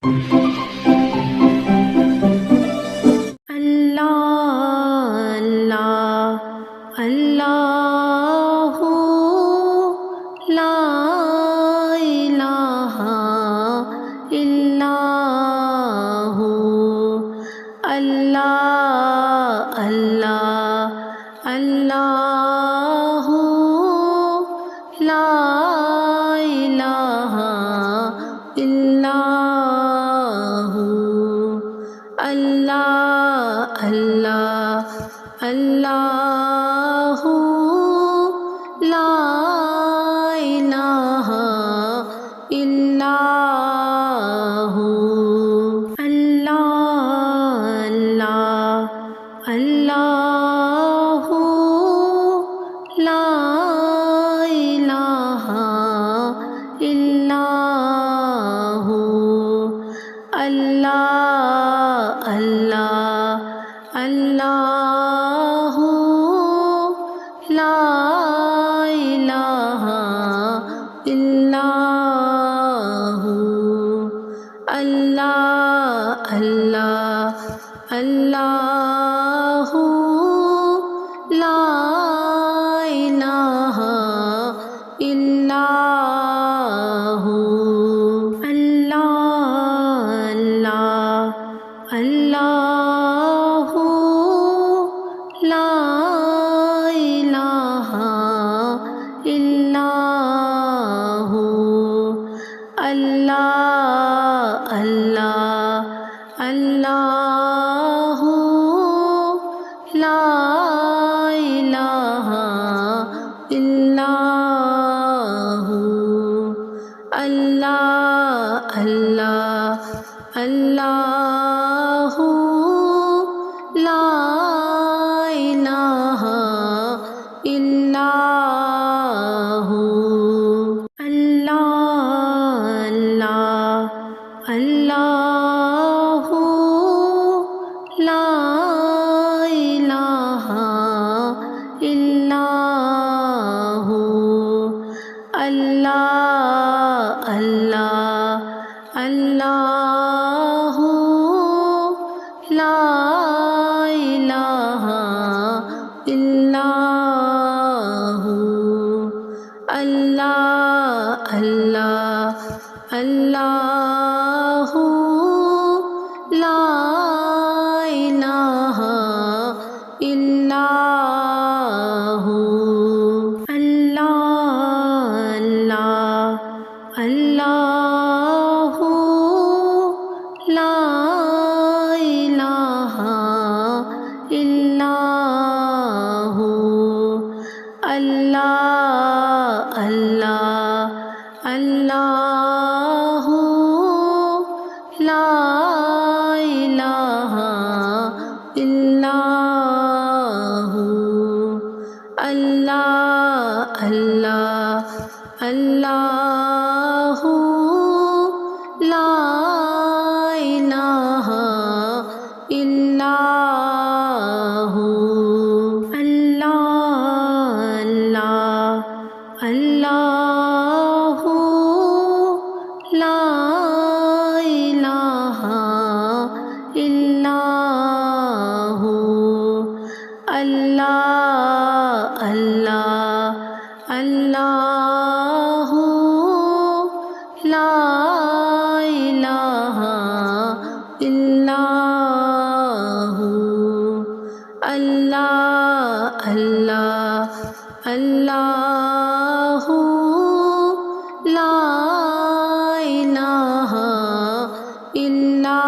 اللہ اللہ لا الہ الا ہو، اللہ اللہ اللہ لا الہ الا ہو، اللہ اللہ اللہ لا الہ الا ہو، اللہ اللہ اللہ لا الہ الا ہو، اللہ اللہ اللہ لا الہ الا ہو، اللہ اللہ اللہ لا الہ الا ہو، اللہ اللہ لا الہ الا ہو، اللہ اللہ اللہ لا الہ الا ہو، اللہ اللہ اللہ لا الہ الا ہو، اللہ اللہ اللہ لا الہ الا ہو، اللہ اللہ اللہ لا الہ الا ہو، اللہ اللہ اللہ لا الہ الا ہو، اللہ اللہ اللہ لا الہ الا ہو، اللہ اللہ اللہ لا الہ الا ہو، اللہ اللہ اللہ لا الہ الا ہو، اللہ اللہ اللہ لا الہ الا ہو، اللہ اللہ اللہ لا الہ الا ہو، اللہ اللہ اللہ لا الہ الا